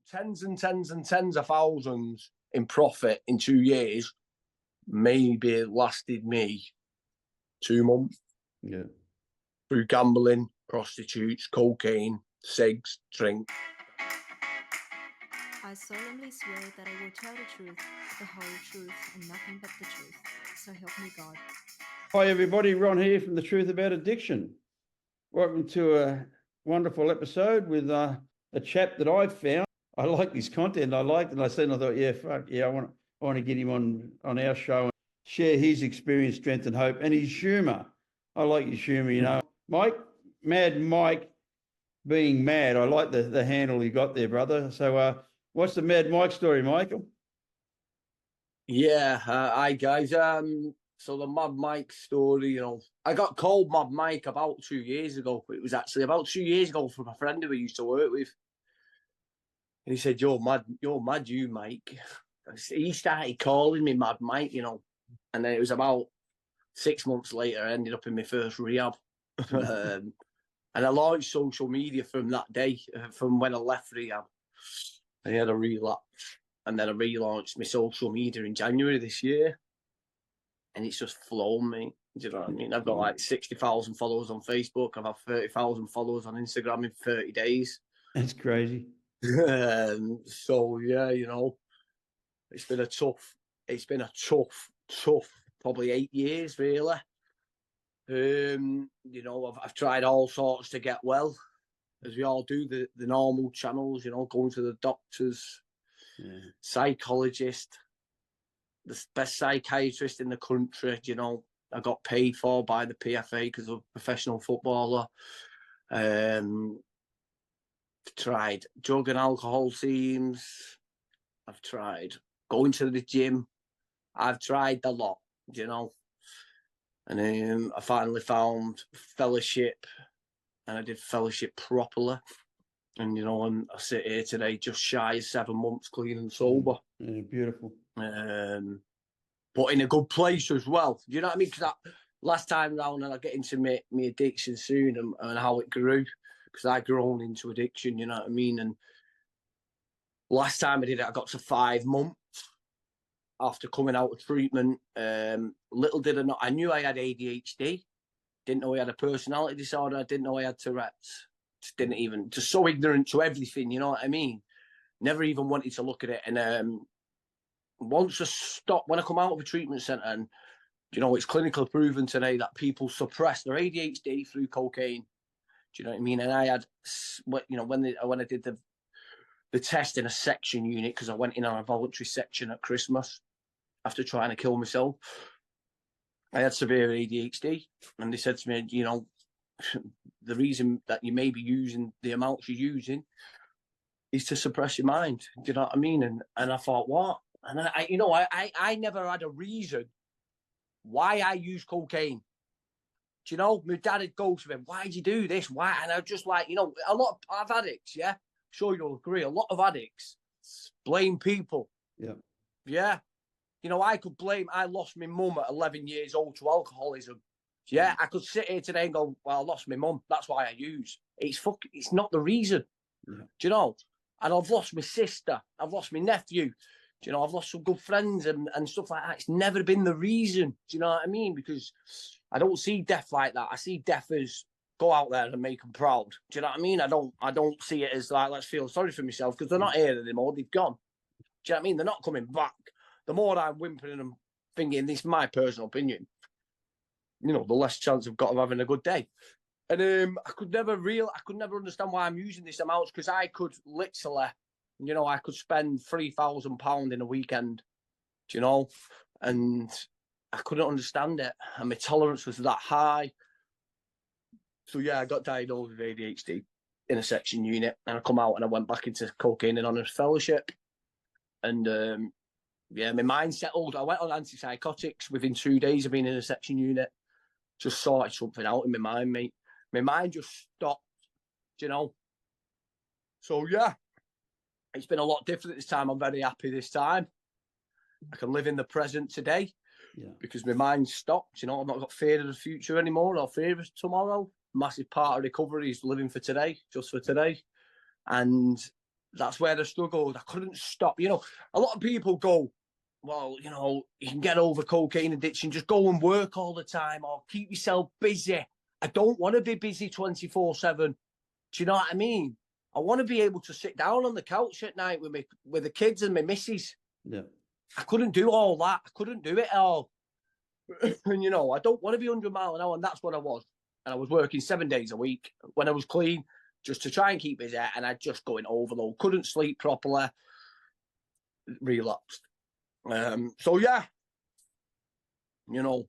tens and tens and tens of thousands in profit in 2 years. Maybe it lasted me 2 months. Yeah. Through gambling, prostitutes, cocaine, cigs, drink. I solemnly swear that I will tell the truth, the whole truth, and nothing but the truth. So help me God. Hi everybody, Ron here from The Truth About Addiction. Welcome to a wonderful episode with a chap that I've found. I like his content. I liked it. And I said, I thought, I want to get him on our show and share his experience, strength, and hope, and his humour. I like his humour, you know. Mike, Mad Mike, being mad. I like the handle you got there, brother. So, what's the Mad Mike story, Michael? Yeah, hi guys. So the Mad Mike story, you know, I got called Mad Mike about 2 years ago. It was actually about 2 years ago from a friend who I used to work with. And he said, you're mad, you, Mike. He started calling me Mad Mike, you know. And then it was about 6 months later, I ended up in my first rehab. And I launched social media from that day, from when I left rehab. I had a relapse. And then I relaunched my social media in January this year. And it's just flown me. Do you know what I mean? I've got like 60,000 followers on Facebook. I've had 30,000 followers on Instagram in 30 days. That's crazy. So, yeah, you know, it's been a tough, probably 8 years, really. You know, I've tried all sorts to get well, as we all do, the normal channels, you know, going to the doctors, psychologist, the best psychiatrist in the country, you know. I got paid for by the PFA because I'm a professional footballer. Tried drug and alcohol teams. I've tried going to the gym. I've tried a lot, you know. And I finally found fellowship, and I did fellowship properly. And, you know, I sit here today just shy of 7 months clean and sober. Yeah, beautiful. But in a good place as well. Do you know what I mean? Because last time round, and I'll get into my addiction soon and how it grew, because I grown into addiction, you know what I mean? And last time I did it, I got to 5 months after coming out of treatment. Little did I know, I knew I had ADHD. Didn't know I had a personality disorder. I didn't know I had Tourette's. Just so ignorant to everything, you know what I mean? Never even wanted to look at it. And once I stopped, when I come out of a treatment centre, and, you know, it's clinically proven today that people suppress their ADHD through cocaine. Do you know what I mean? And I had, you know, when I did the test in a section unit, because I went in on a voluntary section at Christmas after trying to kill myself, I had severe ADHD. And they said to me, you know, the reason that you may be using the amounts you're using is to suppress your mind. Do you know what I mean? And I thought, what? And I never had a reason why I use cocaine. Do you know? My dad would go to him, why'd you do this? Why? And I was just like, you know, a lot of addicts, yeah? I'm sure you'll agree, a lot of addicts blame people. Yeah. Yeah. You know, I lost my mum at 11 years old to alcoholism. Yeah, I could sit here today and go, well, I lost my mum. That's why I use. It's not the reason. Yeah. Do you know? And I've lost my sister. I've lost my nephew. Do you know, I've lost some good friends and stuff like that. It's never been the reason. Do you know what I mean? Because I don't see death like that. I see death as go out there and make them proud. Do you know what I mean? I don't see it as like, let's feel sorry for myself, because they're not here anymore. They've gone. Do you know what I mean? They're not coming back. The more I'm whimpering and thinking, this is my personal opinion, you know, the less chance I've got of having a good day. And I could never understand why I'm using this amount, because I could literally, you know, I could spend £3,000 in a weekend, do you know, and I couldn't understand it. And my tolerance was that high. So, yeah, I got diagnosed with ADHD in a section unit, and I come out and I went back into cocaine and honors fellowship. And, yeah, my mind settled. I went on antipsychotics within 2 days of being in a section unit. Just sorted something out in my mind, mate. My mind just stopped, you know. So, yeah, it's been a lot different this time. I'm very happy this time. I can live in the present today, because my mind stopped, you know. I've not got fear of the future anymore, or fear of tomorrow. Massive part of recovery is living for today, just for today. And That's where I struggled. I couldn't stop. You know, a lot of people go, well, you know, you can get over cocaine addiction, just go and work all the time or keep yourself busy. I don't want to be busy 24/7. Do you know what I mean? I want to be able to sit down on the couch at night with the kids and my missus. Yeah. I couldn't do all that. I couldn't do it all. And, you know, I don't want to be 100 miles an hour, and that's what I was. And I was working 7 days a week when I was clean, just to try and keep busy, and I'd just go in overload. Couldn't sleep properly. Relapsed. So, yeah, you know,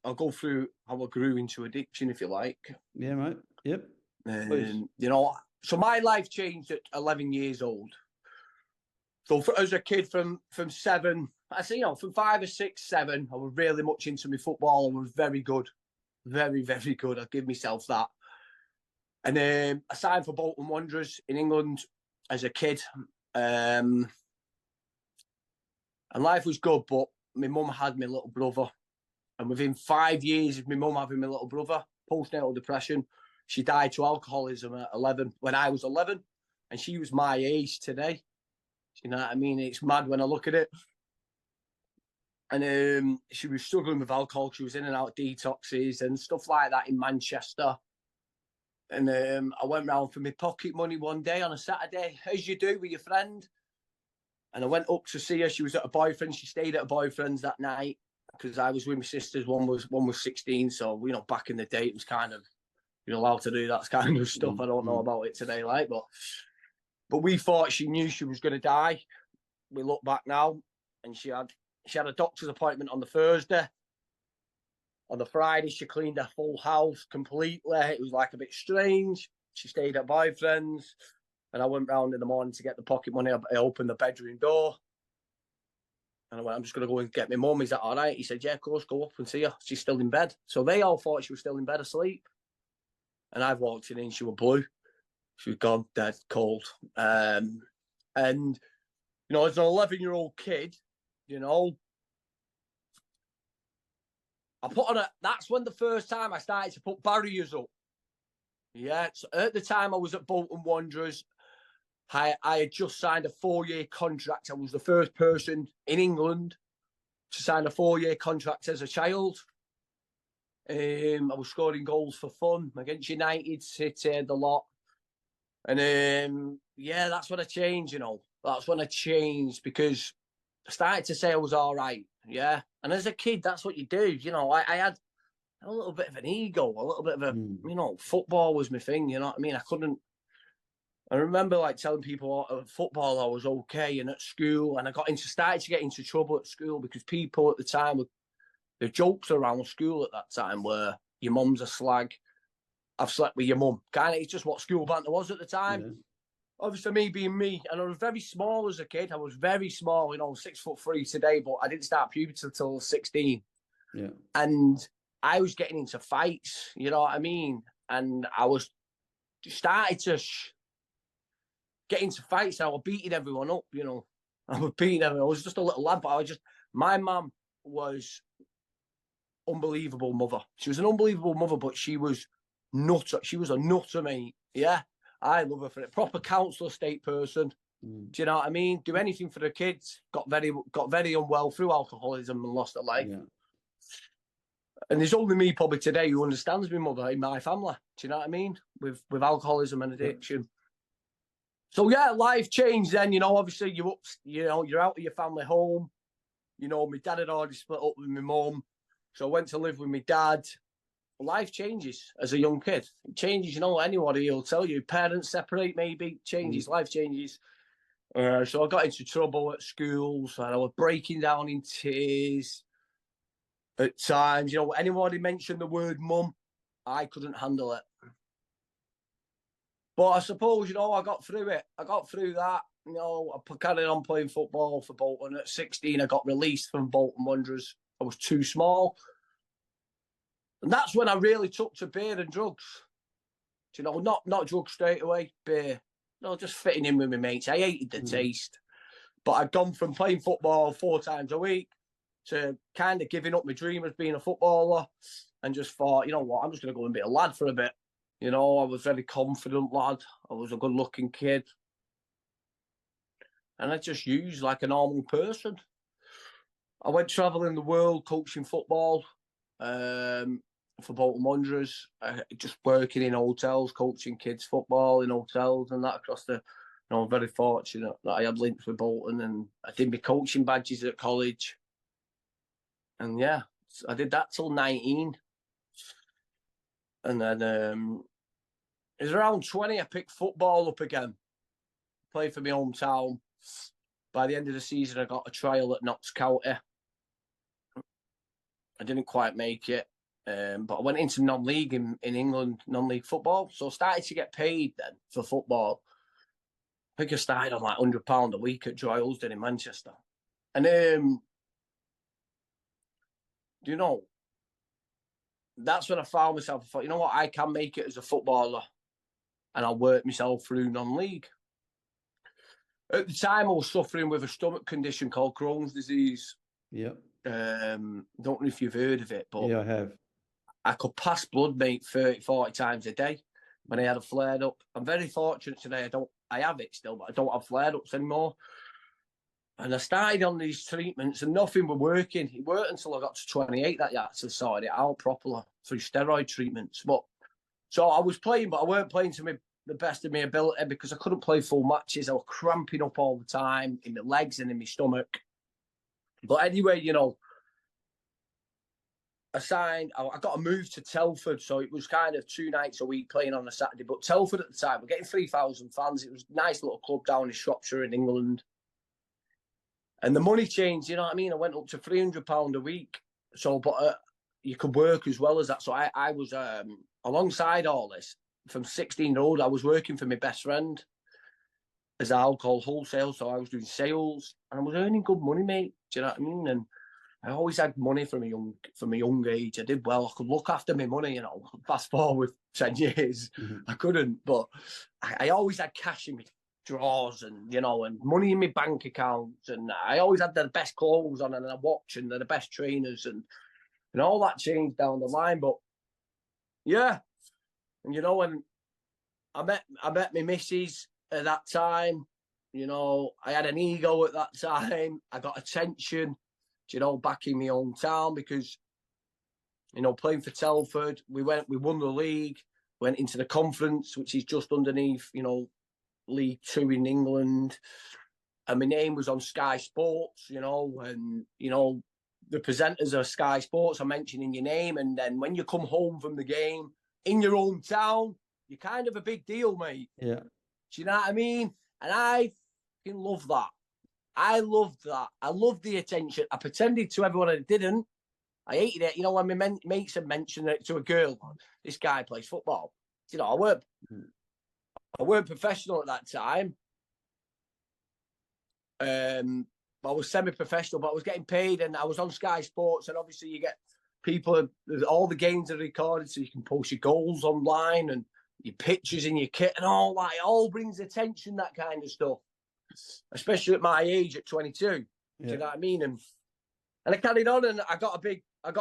I'll go through how I grew into addiction, if you like. Yeah, mate. Yep. You know, so my life changed at 11 years old. So as a kid from 7, I say, you know, from 5 or 6, 7, I was really much into my football. I was very good. Very, very good. I'll give myself that. And I signed for Bolton Wanderers in England as a kid. And life was good, but my mum had my little brother. And within 5 years of my mum having my little brother, postnatal depression, she died to alcoholism at 11, when I was 11. And she was my age today. You know what I mean? It's mad when I look at it. And she was struggling with alcohol. She was in and out of detoxes and stuff like that in Manchester. And I went round for my pocket money one day on a Saturday, as you do with your friend. And I went up to see her. She was at a boyfriend. She stayed at a boyfriend's that night because I was with my sisters. One was 16. So, you know, back in the day, it was kind of, you're allowed to do that kind of stuff. I don't know about it today, like, but we thought she knew she was going to die. We look back now, and she had a doctor's appointment on the Thursday. On the Friday, she cleaned her full house completely. It was like a bit strange. She stayed at boyfriend's, and I went round in the morning to get the pocket money. I opened the bedroom door, and I went, I'm just going to go and get my mum. Is that all right? He said, yeah, of course, go up and see her. She's still in bed. So they all thought she was still in bed asleep. And I've walked in and she was blue. She was gone, dead, cold. And, you know, as an 11-year-old kid, you know, that's when the first time I started to put barriers up. Yeah, so at the time I was at Bolton Wanderers. I had just signed a 4-year contract. I was the first person in England to sign a 4-year contract as a child. I was scoring goals for fun against United, City, the lot. And yeah, that's when I changed, you know. That's when I changed because I started to say I was all right. Yeah. And as a kid, that's what you do. You know, I had a little bit of an ego, a little bit of a, you know, football was my thing. You know what I mean? I remember like telling people at football I was okay, and at school, and I started to get into trouble at school because people at the time the jokes around school at that time were, your mum's a slag, I've slept with your mum. Kind of, it's just what school banter was at the time. Yeah. Obviously, me being me, and I was very small as a kid. I was very small, you know, 6'3" today, but I didn't start puberty until 16. Yeah. And I was getting into fights, you know what I mean? And I was started to get into fights, and I was beating everyone up, you know. I was beating everyone. I was just a little lad, but my mum was unbelievable mother. She was an unbelievable mother, but she was nutter. She was a nutter, mate. Yeah, I love her for it. Proper counsellor, state person. Do you know what I mean? Do anything for the kids. Got very unwell through alcoholism and lost her life. Yeah. And there's only me probably today who understands my mother in my family. Do you know what I mean? With alcoholism and addiction. Yeah. So yeah, life changed then. You know, obviously you're out of your family home. You know, my dad had already split up with my mum. So I went to live with my dad. Life changes as a young kid. It changes, you know, anybody will tell you. Parents separate, maybe. Changes, life changes. So I got into trouble at schools, and I was breaking down in tears at times. You know, anybody mentioned the word mum, I couldn't handle it. But I suppose, you know, I got through it. I got through that. You know, I carried on playing football for Bolton. At 16, I got released from Bolton Wanderers. I was too small. And that's when I really took to beer and drugs. You know, not drugs straight away, beer. No, just fitting in with my mates. I hated the taste. But I'd gone from playing football 4 times a week to kind of giving up my dream of being a footballer, and just thought, you know what, I'm just going to go and be a lad for a bit. You know, I was a very confident lad. I was a good-looking kid. and I just used like a normal person. I went travelling the world coaching football for Bolton Wanderers, just working in hotels, coaching kids football in hotels and that across the. I'm very fortunate that I had links with Bolton, and I did my coaching badges at college. And yeah, I did that till 19. And then it was around 20, I picked football up again. Played for my hometown. By the end of the season, I got a trial at Notts County. I didn't quite make it. But I went into non-league in England, non-league football. So I started to get paid then for football. I think I started on like £100 a week at Joy Ulsden in Manchester. And, you know, that's when I found myself. I thought, you know what, I can make it as a footballer. And I'll work myself through non-league. At the time, I was suffering with a stomach condition called Crohn's disease. Yep. Don't know if you've heard of it, but yeah, I have. I could pass blood, mate, 30, 40 times a day when I had a flare-up. I'm very fortunate today. I have it still, but I don't have flare-ups anymore. And I started on these treatments and nothing was working. It worked until I got to 28 that you actually sorted it out properly through steroid treatments. But so I was playing, but I weren't playing to the best of my ability because I couldn't play full matches. I was cramping up all the time in my legs and in my stomach. But anyway, you know, I got a move to Telford, so it was kind of 2 nights a week playing on a Saturday. But Telford at the time, we're getting 3,000 fans. It was a nice little club down in Shropshire in England. And the money changed, you know what I mean? I went up to £300 a week. So, but you could work as well as that. So I was, alongside all this, from 16-year-old, I was working for my best friend as alcohol wholesale. So I was doing sales and I was earning good money, mate. Do you know what I mean? And I always had money from a young age. I did well. I could look after my money, you know. Fast forward 10 years, I couldn't. But I always had cash in my drawers and, you know, and money in my bank accounts. And I always had the best clothes on and a watch and the best trainers. And all that changed down the line. But, yeah. And, you know, when I met my missus at that time, you know, I had an ego at that time. I got attention, you know, back in my hometown because, you know, playing for Telford, we won the league, went into the conference, which is just underneath, you know, League 2 in England. And my name was on Sky Sports, you know, and, you know, the presenters of Sky Sports are mentioning your name. And then when you come home from the game in your hometown, you're kind of a big deal, mate. Yeah. Do you know what I mean? And I fucking love that. I loved that. I loved the attention. I pretended to everyone I didn't. I hated it. You know, when my mates had mentioned it to a girl, this guy plays football. You know, I weren't professional at that time. I was semi-professional, but I was getting paid and I was on Sky Sports. And obviously you get people, all the games are recorded so you can post your goals online and your pictures in your kit and all that. It all brings attention, that kind of stuff. Especially at my age at 22. Yeah. Do you know what I mean? And I carried on and I got a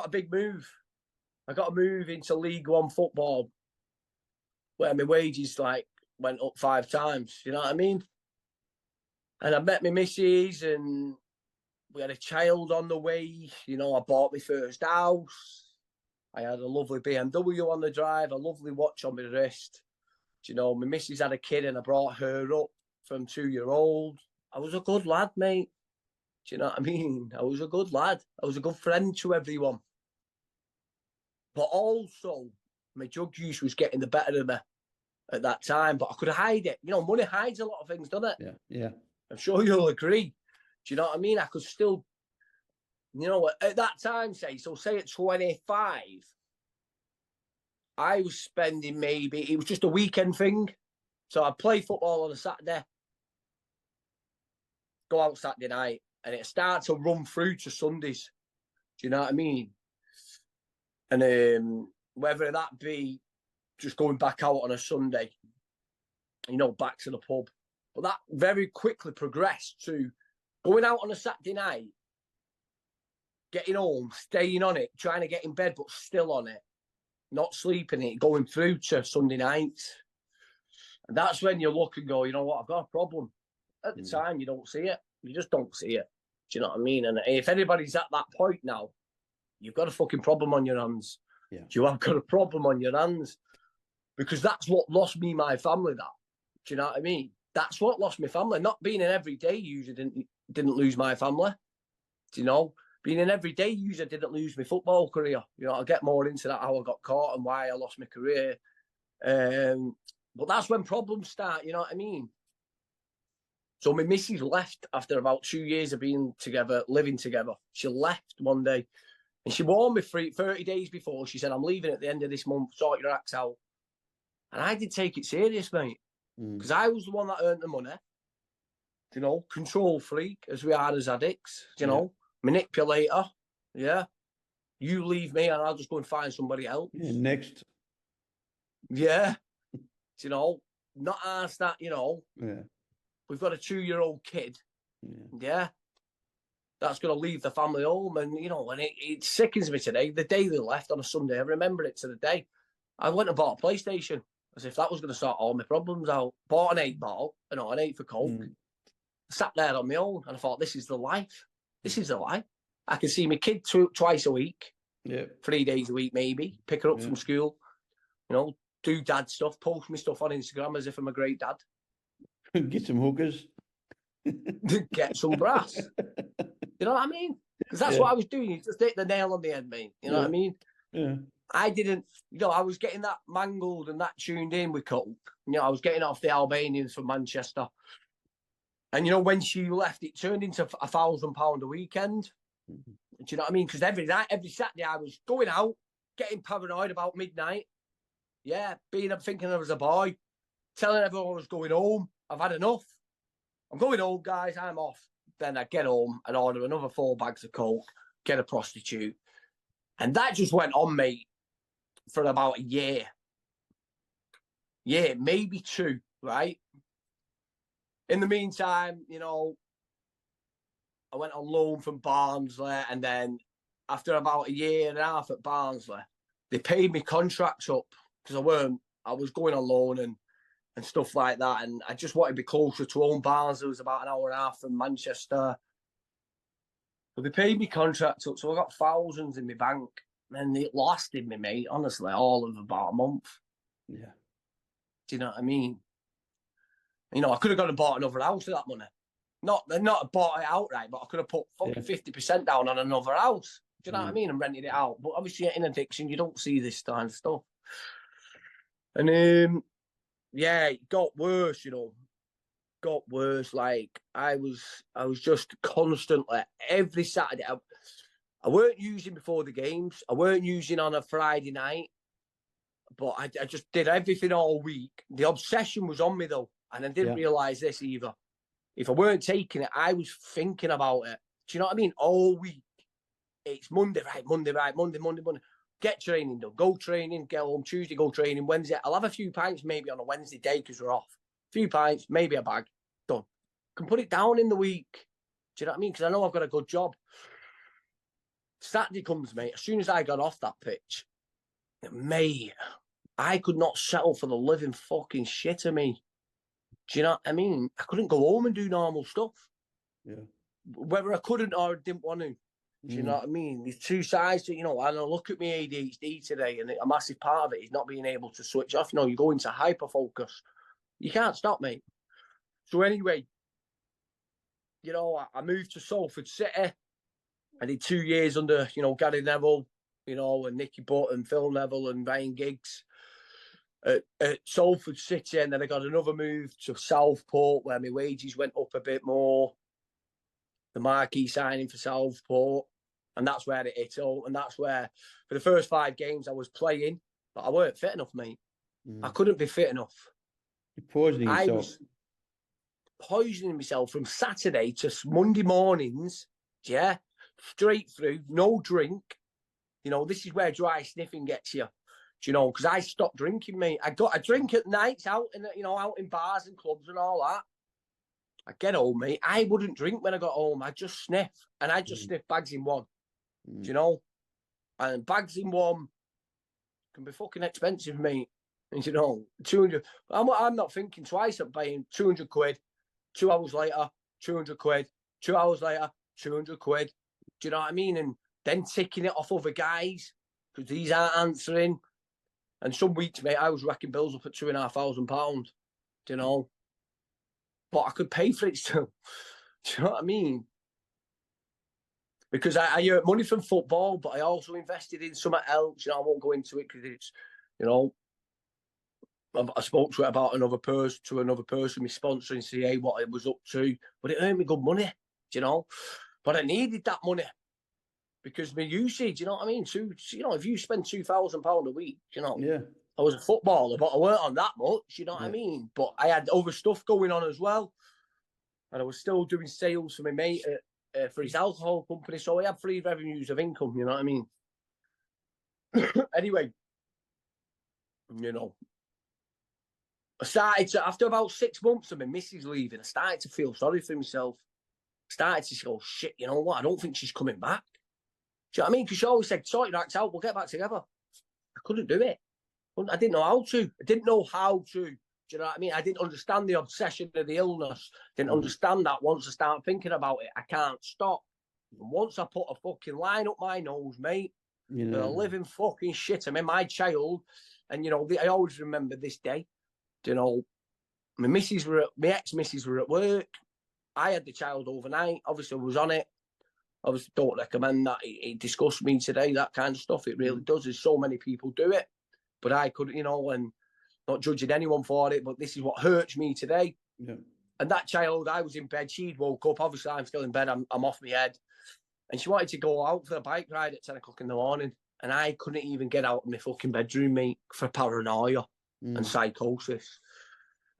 big move. I got a move into League One football where my wages like went up 5 times. You know what I mean? And I met my missus and we had a child on the way. You know, I bought my first house. I had a lovely BMW on the drive, a lovely watch on my wrist. Do you know, my missus had a kid and I brought her up from 2-year-old. I was a good lad, mate. Do you know what I mean? I was a good lad. I was a good friend to everyone. But also, my drug use was getting the better of me at that time, but I could hide it. You know, money hides a lot of things, doesn't it? Yeah, yeah. I'm sure you'll agree. Do you know what I mean? I could still, you know, at that time, say at 25, I was spending it was just a weekend thing. So I'd play football on a Saturday, go out Saturday night, and it started to run through to Sundays. Do you know what I mean? And whether that be just going back out on a Sunday, you know, back to the pub. But that very quickly progressed to going out on a Saturday night, getting home, staying on it, trying to get in bed, but still on it, not sleeping it, going through to Sunday night. And that's when you look and go, you know what, I've got a problem. at the time, you don't see it. You just don't see it. Do you know what I mean? And if anybody's at that point now, you've got a fucking problem on your hands. Yeah. You have got a problem on your hands. Because that's what lost me my family, that. Do you know what I mean? That's what lost my family. Not being an everyday user didn't lose my family. Do you know? Being an everyday user didn't lose my football career. You know, I'll get more into that, how I got caught and why I lost my career. But that's when problems start, you know what I mean? So my missus left after about 2 years of being together, living together. She left one day and she warned me 30 days before. She said, I'm leaving at the end of this month, sort your acts out. And I did take it serious, mate, because I was the one that earned the money. You know, control freak, as we are as addicts, you know, manipulator. Yeah. You leave me and I'll just go and find somebody else. Yeah, next. Yeah. You know, not ask that, you know. Yeah. We've got a 2-year-old kid. Yeah. That's going to leave the family home. And, you know, and it sickens me today. The day they left on a Sunday, I remember it to the day. I went and bought a PlayStation as if that was going to sort all my problems out. Bought an 8-ball, you know, an 8 for Coke. Sat there on my own and I thought, this is the life. This is the life. I can see my kid twice a week. Yeah. 3 days a week, maybe. Pick her up from school. You know, do dad stuff, post me stuff on Instagram as if I'm a great dad. Get some hookers. Get some brass. You know what I mean? Because that's what I was doing. You just hit the nail on the head, mate. You know what I mean? Yeah. I didn't, you know, I was getting that mangled and that tuned in with Coke. You know, I was getting off the Albanians from Manchester. And, you know, when she left, it turned into £1,000 a weekend. Do you know what I mean? Because every night, every Saturday, I was going out, getting paranoid about midnight. Yeah, thinking I was a boy, telling everyone I was going home. I've had enough. I'm going home, guys. I'm off. Then I get home and order another 4 bags of Coke, get a prostitute. And that just went on, mate, for about a year. Yeah, maybe 2, right? In the meantime, you know, I went on loan from Barnsley, and then after about a year and a half at Barnsley, they paid me contracts up because I was going on loan and stuff like that, and I just wanted to be closer to home. Barnsley was about an hour and a half from Manchester. But they paid me contracts up, so I got thousands in my bank, and it lasted me, mate, honestly, all of about a month. Yeah. Do you know what I mean? You know, I could have gone and bought another house with that money. Not bought it outright, but I could have put fucking 50% down on another house. Do you know what I mean? And rented it out. But obviously, in addiction, you don't see this kind of stuff. And yeah, it got worse. You know, got worse. Like I was just constantly every Saturday. I weren't using before the games. I weren't using on a Friday night. But I just did everything all week. The obsession was on me though, and I didn't realise this either. If I weren't taking it, I was thinking about it. Do you know what I mean? All week. It's Monday. Get training done. Go training, get home. Tuesday, go training. Wednesday, I'll have a few pints maybe on a Wednesday day because we're off. A few pints, maybe a bag. Done. Can put it down in the week. Do you know what I mean? Because I know I've got a good job. Saturday comes, mate. As soon as I got off that pitch, mate, I could not settle for the living fucking shit of me. Do you know what I mean? I couldn't go home and do normal stuff. Yeah. Whether I couldn't or didn't want to. Do you know what I mean? There's two sides to it, you know. And I look at my ADHD today, and a massive part of it is not being able to switch off. You know, you go into hyper focus. You can't stop, mate. So anyway, you know, I moved to Salford City. I did 2 years under, you know, Gary Neville, you know, and Nicky Butt and Phil Neville and Ryan Giggs at Salford City. And then I got another move to Southport where my wages went up a bit more. The marquee signing for Southport. And that's where it hit all. And that's where, for the first 5 games, I was playing, but I weren't fit enough, mate. I couldn't be fit enough. You're poisoning yourself. I was poisoning myself from Saturday to Monday mornings, yeah, straight through, no drink. You know, this is where dry sniffing gets you. Do you know, because I stopped drinking, mate. I drink at nights out in, you know, out in bars and clubs and all that. I get home, mate. I wouldn't drink when I got home. I just sniff, and I just sniff bags in one. Do you know? And bags in one can be fucking expensive, mate. And you know, 200. I'm not thinking twice of paying 200 quid 2 hours later, 200 quid. 2 hours later, 200 quid. Do you know what I mean? And then ticking it off other guys because these aren't answering. And some weeks, mate, I was racking bills up at £2,500. Do you know? But I could pay for it still. Do you know what I mean? Because I earned money from football, but I also invested in something else. You know, I won't go into it because it's, you know, I spoke to it about another person, my sponsor in CA, what it was up to. But it earned me good money, do you know? But I needed that money because my usage, you know what I mean? So, you know, if you spend £2,000 a week, you know, Yeah. I was a footballer, but I weren't on that much, you know what I mean? But I had other stuff going on as well. And I was still doing sales for my mate for his alcohol company. So I had 3 revenues of income, you know what I mean? Anyway, you know, I started to, after about 6 months of my missus leaving, I started to feel sorry for myself. I started to go, shit, you know what? I don't think she's coming back. Do you know what I mean? Because she always said, sort your acts out, we'll get back together. I couldn't do it. I didn't know how to. I didn't know how to. Do you know what I mean? I didn't understand the obsession of the illness. Didn't understand that once I start thinking about it, I can't stop. And once I put a fucking line up my nose, mate, You the know. living fucking shit. I mean, my child, and you know, I always remember this day. You know, my ex-missus were at work. I had the child overnight. Obviously, I was on it. Obviously, don't recommend that. It disgusts me today, that kind of stuff. It really does. There's so many people do it. But I couldn't, you know, and not judging anyone for it, but this is what hurts me today. Yeah. And that child, I was in bed. She'd woke up. Obviously, I'm still in bed. I'm off my head. And she wanted to go out for a bike ride at 10 o'clock in the morning. And I couldn't even get out of my fucking bedroom, mate, for paranoia and psychosis.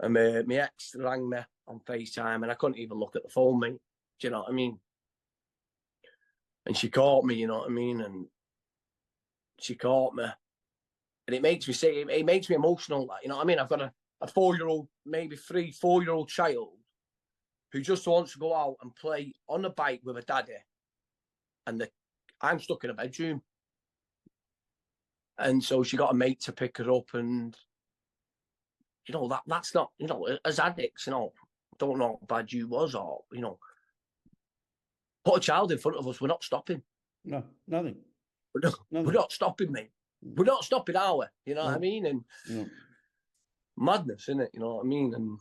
And my ex rang me on FaceTime and I couldn't even look at the phone, mate. Do you know what I mean? And she caught me, you know what I mean? And she caught me. And it makes me say, it makes me emotional. You know what I mean? I've got a 4-year-old, maybe 3-4-year-old child who just wants to go out and play on a bike with a daddy. And I'm stuck in a bedroom. And so she got a mate to pick her up. And, you know, that's not, you know, as addicts, you know, don't know how bad you was or, you know, put a child in front of us, we're not stopping. No, nothing. We're not stopping, mate. We're not stopping, are we? You know what I mean? And madness, isn't it? You know what I mean? And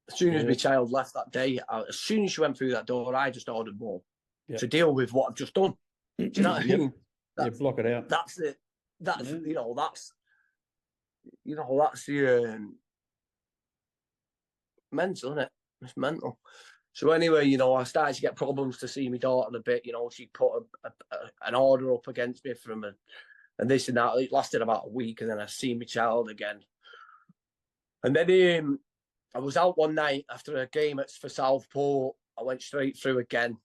as soon as my child left that day, as soon as she went through that door, I just ordered more to deal with what I've just done. Do you know what I mean? Block it out. That's it. That's you know, that's the mental, isn't it? It's mental. So anyway, you know, I started to get problems to see my daughter a bit. You know, she put an order up against me from a. And this and that, it lasted about a week, and then I see my child again. And then I was out one night after a game for Southport. I went straight through again.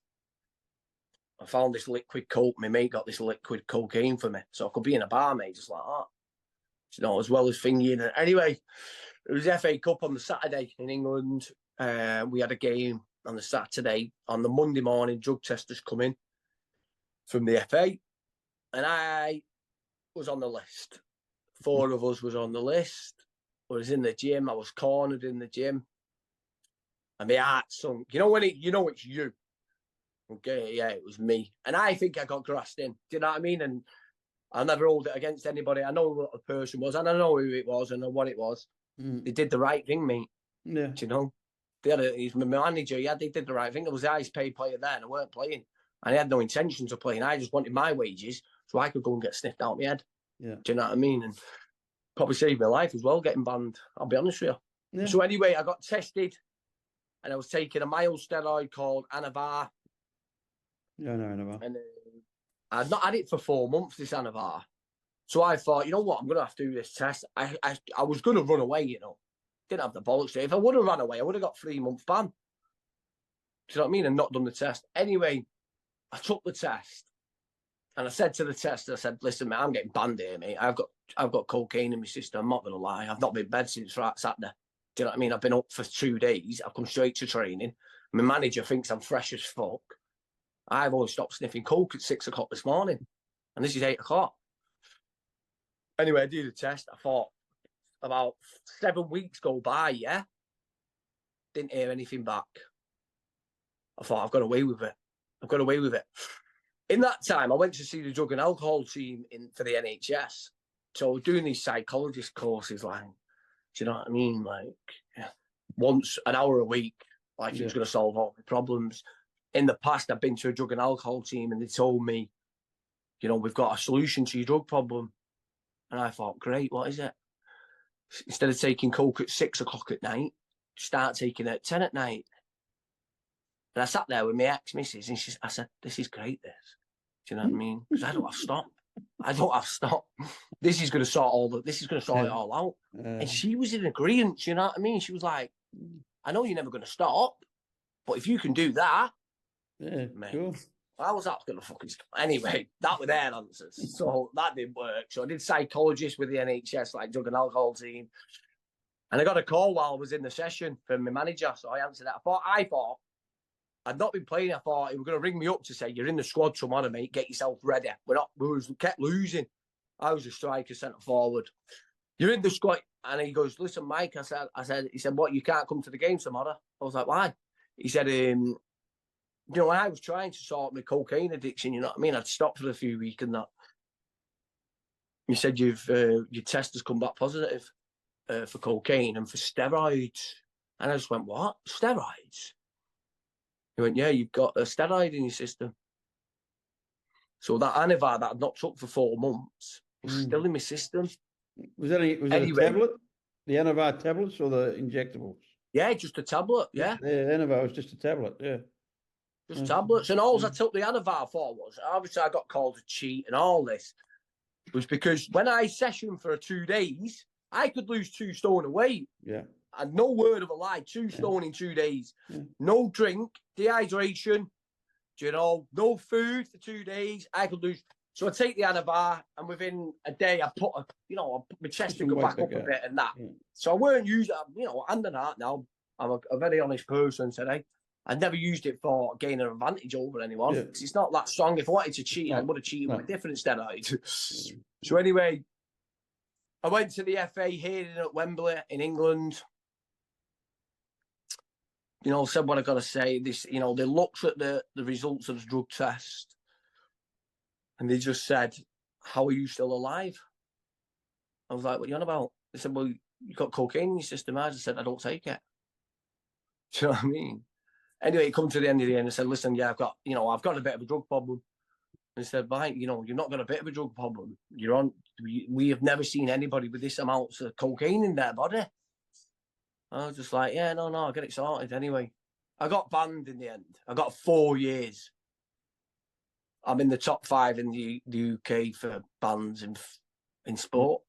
I found this liquid coke. My mate got this liquid cocaine for me, so I could be in a bar, mate, just like that. You know, as well as thinking. Anyway, it was FA Cup on the Saturday in England. We had a game on the Saturday. On the Monday morning, drug testers come in from the FA, and I was on the list. 4 of us was on the list. I was in the gym. I was cornered in the gym, and my heart sunk. You know when it's you. Okay, yeah, it was me, and I think I got grassed in. Do you know what I mean? And I'll never hold it against anybody. I know what the person was, and I know who it was, and what it was. They did the right thing, mate. Yeah. Do you know? He's my manager. Yeah, they did the right thing. I was the highest paid player there, and I weren't playing. And I had no intentions of playing. I just wanted my wages so I could go and get sniffed out my head. Yeah. Do you know what I mean? And probably saved my life as well, getting banned. I'll be honest with you. Yeah. So anyway, I got tested, and I was taking a mild steroid called Anavar. Yeah, no, Anavar. And I'd not had it for 4 months, this Anavar. So I thought, you know what, I'm going to have to do this test. I was going to run away, you know. Didn't have the bollocks to. If I would have run away, I would have got 3-month ban. Do you know what I mean? And not done the test. Anyway, I took the test. And I said to the tester, I said, listen, mate, I'm getting banned here, mate. I've got cocaine in my system. I'm not going to lie. I've not been in bed since Saturday. Do you know what I mean? I've been up for 2 days. I've come straight to training. My manager thinks I'm fresh as fuck. I've only stopped sniffing coke at 6 o'clock this morning. And this is 8 o'clock. Anyway, I did the test. I thought about 7 weeks go by, yeah? Didn't hear anything back. I thought, I've got away with it. I've got away with it. In that time, I went to see the drug and alcohol team for the NHS. So doing these psychologist courses, like, do you know what I mean? Like, once an hour a week, like it was going to solve all my problems. In the past, I've been to a drug and alcohol team and they told me, you know, we've got a solution to your drug problem. And I thought, great, what is it? Instead of taking coke at 6 o'clock at night, start taking it at 10 at night. And I sat there with my ex-missus and I said, this is great, this. Do you know what I mean? Because I don't have stop. I don't have stop. This is going to sort it all out. And she was in agreement, you know what I mean? She was like, I know you're never going to stop, but if you can do that, mate, cool. How was that going to fucking stop? Anyway, that were their answers. So that didn't work. So I did psychologist with the NHS, like drug and alcohol team. And I got a call while I was in the session from my manager. So I answered that. I thought I'd not been playing. I thought he was going to ring me up to say, you're in the squad tomorrow, mate. Get yourself ready. We kept losing. I was a striker, centre forward. You're in the squad. And he goes, listen, Mike, he said, what, you can't come to the game tomorrow? I was like, why? He said, you know, when I was trying to sort my cocaine addiction, you know what I mean? I'd stopped for a few weeks and that. He said, your test has come back positive for cocaine and for steroids. And I just went, what? Steroids? He went, yeah, you've got a steroid in your system. So that Anivar that I'd not took for 4 months was still in my system. Was it a tablet? The Anivar tablets or the injectables? Yeah, just a tablet, yeah. Yeah, Anivar was just a tablet, yeah. Just tablets. And all I took the Anivar for was, obviously I got called a cheat and all this, was because when I sessioned for 2 days, I could lose 2 stone of weight. Yeah. And no word of a lie, 2 stone in 2 days. No drink, dehydration, you know, no food for 2 days. I could lose. So I take the Anivar, and within a day, I put my chest to go back up a bit and that. So I weren't using, you know, under that now. I'm a very honest person today. I never used it for gaining an advantage over anyone because it's not that strong. If I wanted to cheat, I would have cheated with a different steroid. So anyway, I went to the FA hearing at Wembley in England. You know, said what I got to say. This, you know, they looked at the results of the drug test, and they just said, "How are you still alive?" I was like, "What are you on about?" They said, "Well, you got cocaine in your system." I just said, "I don't take it." Do you know what I mean? Anyway, it come to the end of the day, and I said, "Listen, yeah, I've got a bit of a drug problem." And I said, "Mike, you know, you've not got a bit of a drug problem. You're on. We have never seen anybody with this amount of cocaine in their body." I was just like, yeah, no, I'll get it sorted anyway. I got banned in the end. I got 4 years. I'm in the top 5 in the UK for bans in sport.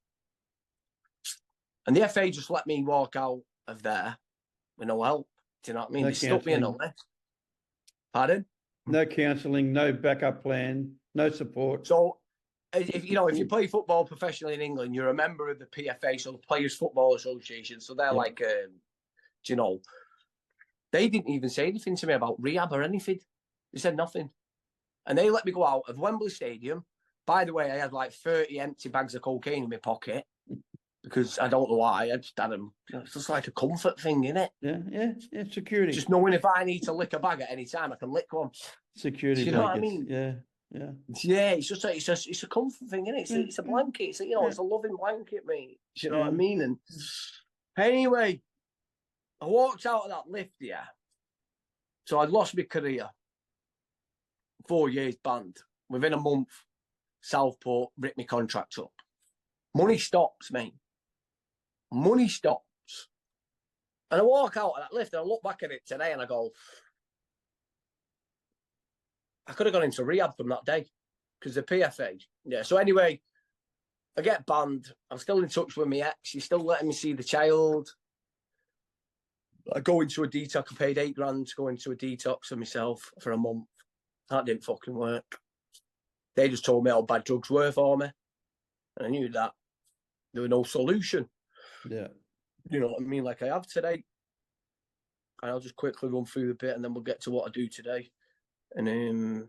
And the FA just let me walk out of there with no help. Do you know what I mean? They stuck me in a list. Pardon? No counselling, no backup plan, no support. So, if you play football professionally in England, you're a member of the PFA, so the Players Football Association. So they're like, you know, they didn't even say anything to me about rehab or anything. They said nothing. And they let me go out of Wembley Stadium. By the way, I had like 30 empty bags of cocaine in my pocket because I don't know why. I just had them. It's just like a comfort thing, isn't it? Yeah, security. Just knowing if I need to lick a bag at any time, I can lick one. Security. Do you know what I mean? Yeah. Yeah, it's just it's a comfort thing, isn't it? It's a blanket. It's it's a loving blanket, mate. Do you know what I mean? And anyway, I walked out of that lift, so I'd lost my career. 4 years banned. Within a month, Southport ripped my contract up. Money stops, mate. Money stops. And I walk out of that lift and I look back at it today and I go, I could have gone into rehab from that day because the PFA. Yeah. So anyway, I get banned. I'm still in touch with my ex. She's still letting me see the child. I go into a detox. I paid $8,000 to go into a detox for myself for a month. That didn't fucking work. They just told me how bad drugs were for me. And I knew that there was no solution. Yeah. You know what I mean? Like I have today. And I'll just quickly run through the bit and then we'll get to what I do today. And I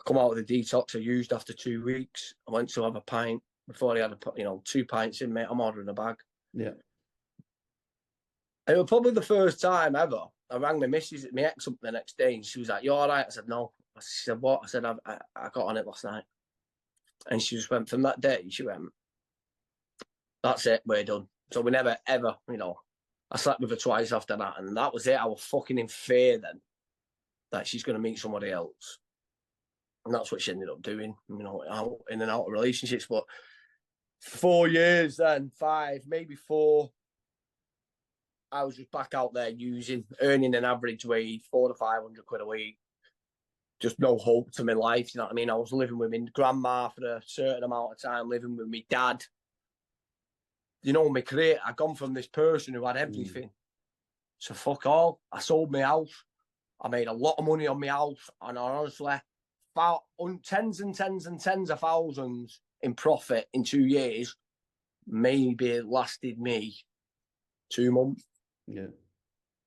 come out of the detox I used after 2 weeks. I went to have a pint. Before I had 2 pints in, mate, I'm ordering a bag. Yeah. It was probably the first time ever. I rang my ex up the next day, and she was like, "You all right?" I said, "No." She said, "What?" I said, I got on it last night." And she just went, from that day, she went, "That's it, we're done." So we never, ever, I slept with her twice after that, and that was it. I was fucking in fear then that she's going to meet somebody else. And that's what she ended up doing, out in and out of relationships. But 4 years then, 5, maybe 4, I was just back out there earning an average wage, 400 to 500 quid a week. Just no hope to my life, you know what I mean? I was living with my grandma for a certain amount of time, living with my dad. My career, I'd gone from this person who had everything to fuck all. I sold my house. I made a lot of money on my house, and I honestly found tens and tens and tens of thousands in profit in 2 years. Maybe it lasted me 2 months. Yeah.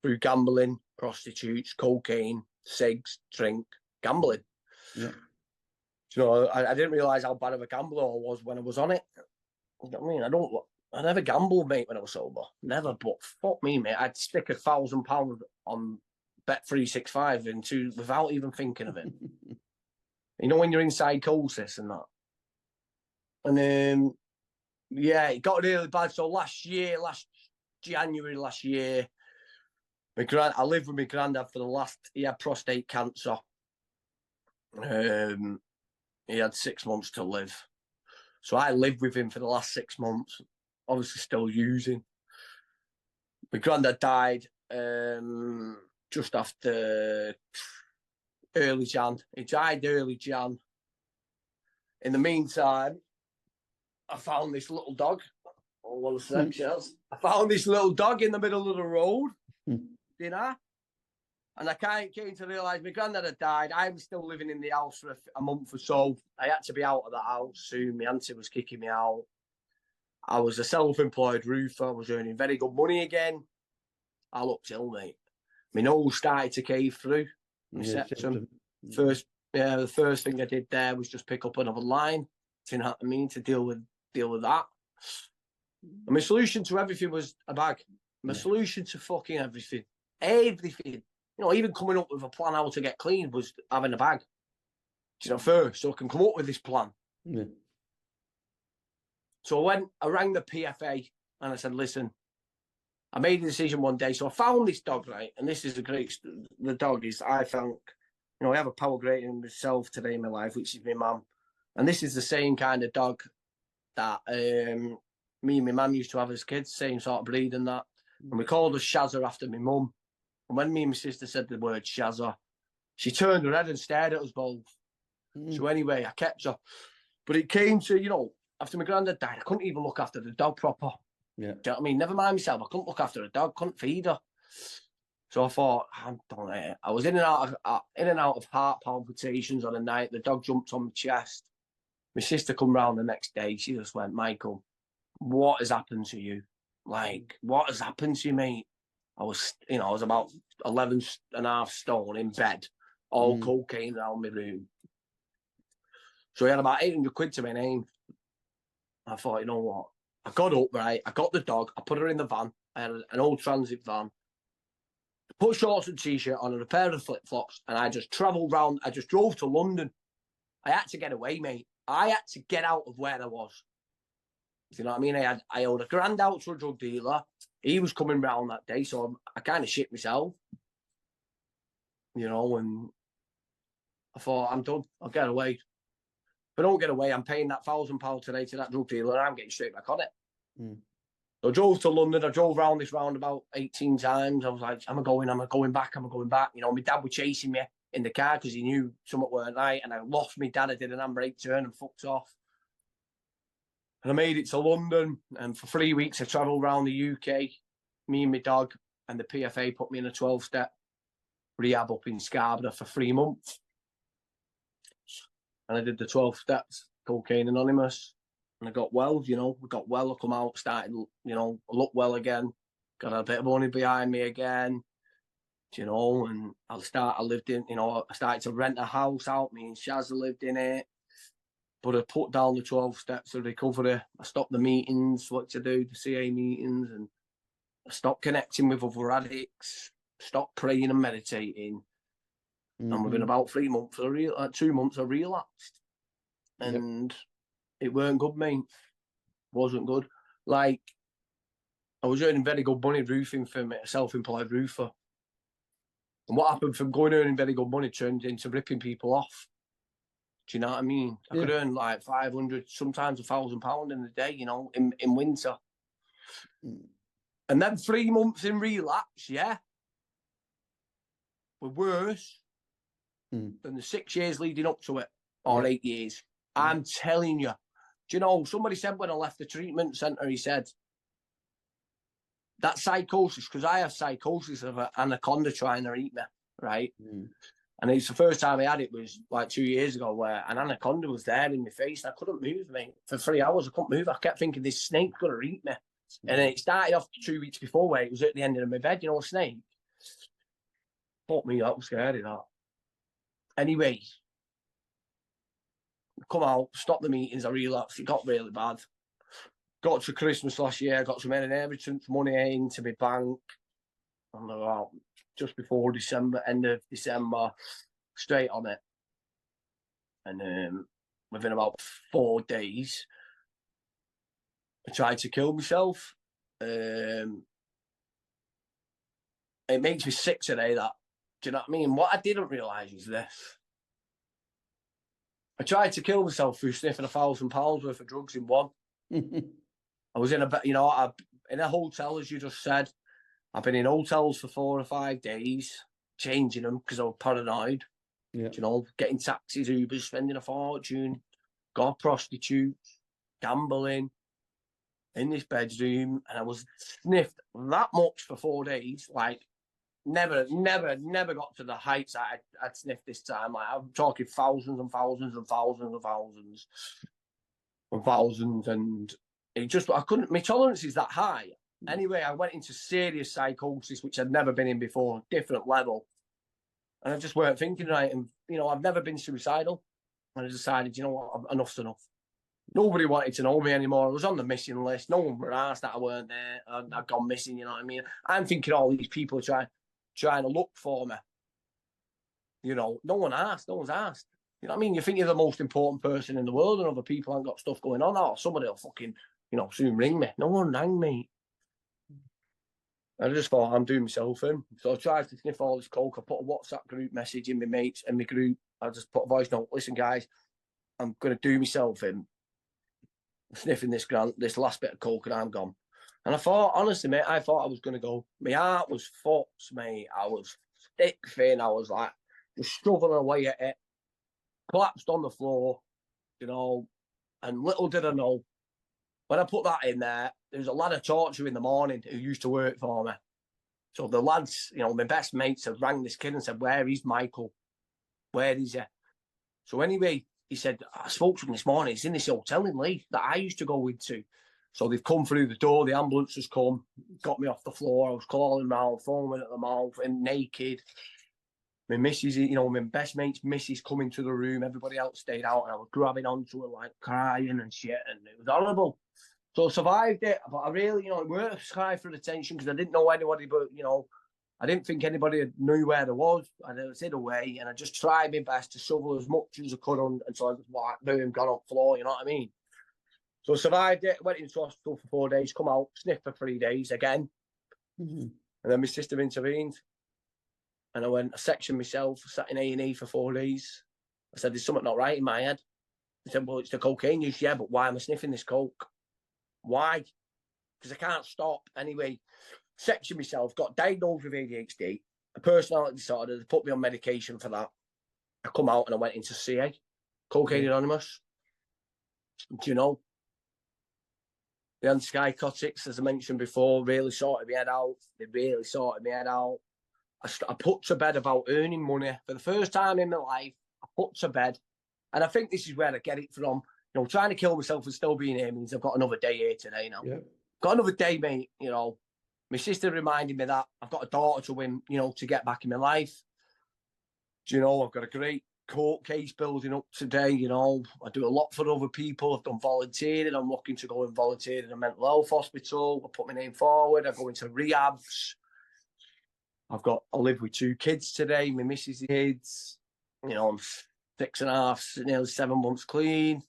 Through gambling, prostitutes, cocaine, cigs, drink, gambling. Yeah. I didn't realise how bad of a gambler I was when I was on it. You know what I mean? I never gambled, mate, when I was sober. Never, but fuck me, mate. I'd stick £1,000 on Bet365 without even thinking of it. When you're in psychosis and that. And it got really bad. So last January last year, I lived with my granddad he had prostate cancer. He had 6 months to live. So I lived with him for the last 6 months, obviously still using. My granddad died just after early Jan. He died early Jan. In the meantime, I found this little dog. Oh, one sec, Shells. I found this little dog in the middle of the road, and I came to realise my granddad had died. I was still living in the house for a month or so. I had to be out of the house soon. My auntie was kicking me out. I was a self-employed roofer. I was earning very good money again. I looked ill, mate. My nose started to cave through. My septum. The first thing I did there was just pick up another line. Do you know what I mean? To deal with that. And my solution to everything was a bag. My solution to fucking everything. Everything. Even coming up with a plan how to get clean was having a bag. First, so I can come up with this plan. Yeah. So I rang the PFA and I said, listen, I made a decision one day. So I found this dog, right? And this is the dog is, I think, I have a power greater than myself today in my life, which is my mum. And this is the same kind of dog that me and my mum used to have as kids, same sort of breed and that. And we called her Shazza after my mum. And when me and my sister said the word Shazza, she turned her head and stared at us both. So anyway, I kept her. But it came to, after my granddad died, I couldn't even look after the dog proper. Yeah. Do you know what I mean? Never mind myself, I couldn't look after a dog, couldn't feed her. So I thought, I'm done it. I was in and out of heart palpitations on a night. The dog jumped on my chest. My sister come round the next day. She just went, Michael, what has happened to you? Like, what has happened to you, mate? I was about 11 and a half stone in bed, all cocaine around my room. So he had about 800 quid to my name. I thought, you know what? I got up, right? I got the dog. I put her in the van. I had an old transit van. Put shorts and t-shirt on and a pair of flip-flops, and I just travelled round. I just drove to London. I had to get away, mate. I had to get out of where I was. Do you know what I mean? I owed a grand out to a drug dealer. He was coming round that day, so I kind of shit myself. And I thought, I'm done. I'll get away. If I don't get away, I'm paying that £1,000 today to that drug dealer, and I'm getting straight back on it. So I drove to London. I drove round this roundabout 18 times. I was like, am I going back? My dad was chasing me in the car because he knew something weren't right, and I lost my dad. I did an handbrake turn and fucked off. And I made it to London, and for 3 weeks I travelled around the UK, me and my dog, and the PFA put me in a 12-step rehab up in Scarborough for 3 months. And I did the 12 steps, Cocaine Anonymous, and I got well, we got well. I come out, started, look well again, got a bit of money behind me again, and I started to rent a house out, me and Shazza lived in it. But I put down the 12 steps of recovery. I stopped the meetings, what to do, the CA meetings, and I stopped connecting with other addicts, stopped praying and meditating. And within about 3 months, 2 months, I relapsed. And it weren't good, mate. Wasn't good. Like, I was earning very good money roofing for me, a self-employed roofer. And what happened from going earning very good money turned into ripping people off. Do you know what I mean? I could earn like 500, sometimes £1,000 in a day, you know, in winter. And then 3 months in relapse, were worse than the 6 years leading up to it, or 8 years. I'm telling you. Do you know, somebody said when I left the treatment centre, he said, that psychosis, because I have psychosis of an anaconda trying to eat me, right? And it's the first time I had it was like 2 years ago, where an anaconda was there in my face and I couldn't move, mate. For 3 hours, I couldn't move. I kept thinking this snake's going to eat me. And then it started off 2 weeks before, where it was at the end of my bed, you know, a snake. Fuck me, that was scary, that. Anyway, come out, stop the meetings, I relapsed. It got really bad. Got to Christmas last year, got some inheritance money into my bank. And about just before December, end of December, straight on it. And within about 4 days, I tried to kill myself. It makes me sick today, that. Do you know what I mean? What I didn't realise is this. I tried to kill myself through sniffing £1,000 worth of drugs in one. I was in in a hotel, as you just said. I've been in hotels for 4 or 5 days, changing them because I was paranoid. You know, getting taxis, Ubers, spending a fortune, got prostitutes, gambling in this bedroom, and I was sniffed that much for 4 days. Like, never got to the heights I'd sniffed this time. Like, I'm talking thousands and thousands and thousands and thousands and thousands, and it just, I couldn't, my tolerance is that high. Anyway, I went into serious psychosis, which I'd never been in before, different level. And I just weren't thinking right. And, you know, I've never been suicidal. And I decided, you know what, enough's enough. Nobody wanted to know me anymore. I was on the missing list. No one were asked that I weren't there. I'd gone missing, you know what I mean? I'm thinking all these people are trying to look for me. You know, no one's asked. You know what I mean? You think you're the most important person in the world and other people haven't got stuff going on. Oh, somebody will fucking, you know, soon ring me. No one rang me. I just thought, I'm doing myself in. So I tried to sniff all this coke. I put a WhatsApp group message in my mates and my group. I just put a voice note. Listen, guys, I'm going to do myself in. I'm sniffing this last bit of coke and I'm gone. And I thought, honestly, mate, I thought I was going to go. My heart was fucked, mate. I was thick thin. I was like, just struggling away at it. Collapsed on the floor, you know. And little did I know, when I put that in there was a lad of torture in the morning who used to work for me. So the lads, you know, my best mates had rang this kid and said, where is Michael? Where is he? So anyway, he said, I spoke to him this morning. He's in this hotel in Leith that I used to go into. So they've come through the door. The ambulance has come, got me off the floor. I was crawling around, foaming at the mouth and naked. My missus, you know, my best mate's missus coming to the room. Everybody else stayed out and I was grabbing onto her, like crying and shit. And it was horrible. So I survived it, but I really, you know, it weren't high for attention because I didn't know anybody, but, you know, I didn't think anybody knew where there was. I was hid away and I just tried my best to shovel as much as I could on. And so I just, like, boom, got on the floor, you know what I mean? So I survived it, went into hospital for 4 days, come out, sniffed for 3 days again. And then my sister intervened. And I sectioned myself, sat in A&E for 4 days. I said, there's something not right in my head. They said, well, it's the cocaine use. Yeah, but why am I sniffing this coke? Why? Because I can't stop. Anyway, sectioned myself, got diagnosed with ADHD, a personality disorder. They put me on medication for that. I come out and I went into CA, Cocaine Anonymous. Do you know? The antipsychotics, as I mentioned before, really sorted my head out. They really sorted my head out. I put to bed about earning money. For the first time in my life, I put to bed. And I think this is where I get it from. You know, trying to kill myself and still being here means I've got another day here today now. Got another day, mate, you know. My sister reminded me that I've got a daughter to win, you know, to get back in my life. Do you know, I've got a great court case building up today. You know, I do a lot for other people. I've done volunteering. I'm looking to go and volunteer in a mental health hospital. I put my name forward. I go into rehabs. I live with 2 kids today. My missus' kids. You know, I'm 6.5, nearly 7 months clean.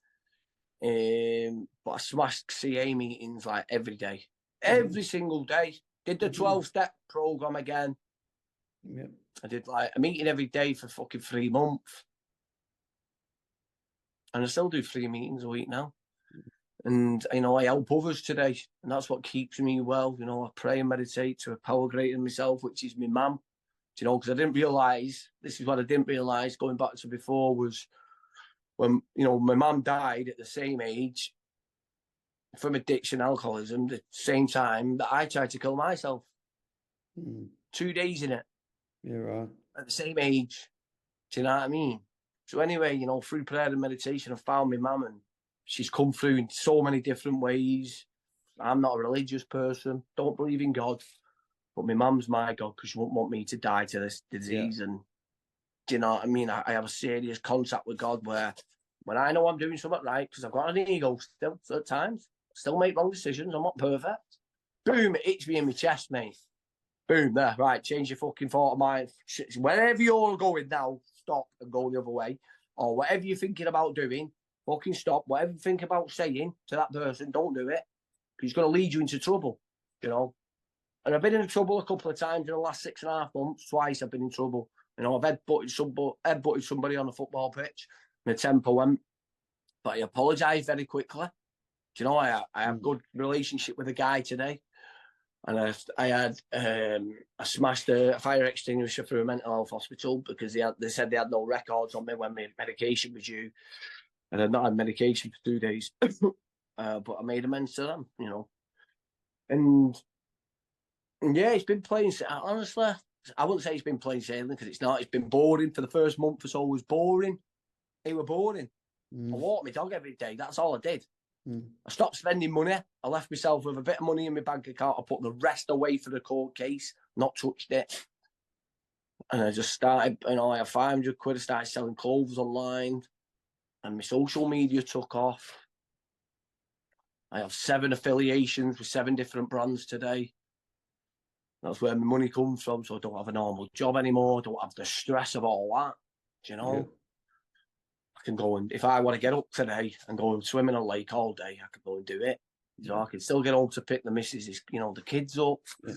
But I smashed CA meetings like every day, every single day. Did the 12-step program again. Yep. I did like a meeting every day for fucking 3 months. And I still do 3 meetings a week now. And, you know, I help others today. And that's what keeps me well. You know, I pray and meditate to a power greater than myself, which is my mum. You know, because I didn't realise, this is what I didn't realise going back to before, was when, you know, my mum died at the same age from addiction, alcoholism, the same time that I tried to kill myself. 2 days in it. Yeah, right. At the same age. Do you know what I mean? So anyway, you know, through prayer and meditation, I found my mum, and she's come through in so many different ways. I'm not a religious person, don't believe in God, but my mum's my God, because she won't want me to die to this disease. Yeah. And do you know what I mean? I have a serious contact with God where when I know I'm doing something right, because I've got an ego still at times, still make wrong decisions, I'm not perfect. Boom, it hits me in my chest, mate. Boom, there, right, change your fucking thought of mind. Wherever you're going now, stop and go the other way. Or whatever you're thinking about doing, fucking stop. Whatever you think about saying to that person, don't do it. Because it's going to lead you into trouble, you know. And I've been in trouble a couple of times in the last 6.5 months. Twice I've been in trouble. You know, I've headbutted somebody on a football pitch. My temper went. But I apologised very quickly. Do you know, I have a good relationship with a guy today. And I smashed a fire extinguisher through a mental health hospital because they said they had no records on me when my medication was due. And I'd not had medication for 2 days. But I made amends to them, you know. And yeah, it's been plain sailing. Honestly, I wouldn't say it's been plain sailing because it's not. It's been boring. For the first month or so, it was boring. They were boring. I walked my dog every day. That's all I did. I stopped spending money. I left myself with a bit of money in my bank account. I put the rest away for the court case, not touched it. And I just started, you know, I had 500 quid. I started selling clothes online. And my social media took off. I have 7 affiliations with 7 different brands today. That's where my money comes from. So I don't have a normal job anymore. I don't have the stress of all that. Do you know? Yeah. I can go and, if I want to get up today and go and swim in a lake all day, I can go and do it. So I can still get home to pick the missus, you know, the kids up. Yeah.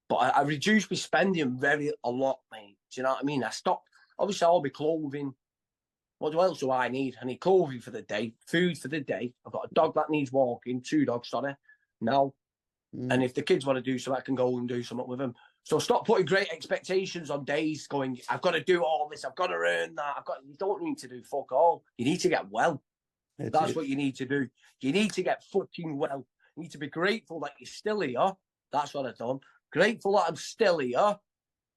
But I reduced my spending a lot, mate. Do you know what I mean? I stopped. Obviously, all my clothing. What else do I need? I need clothing for the day, food for the day. I've got a dog that needs walking, 2 dogs, sorry. Now. And if the kids want to do something, I can go and do something with them. So stop putting great expectations on days going, I've got to do all this, I've got to earn that. You don't need to do fuck all. You need to get well. That's what you need to do. You need to get fucking well. You need to be grateful that you're still here. That's what I've done. Grateful that I'm still here.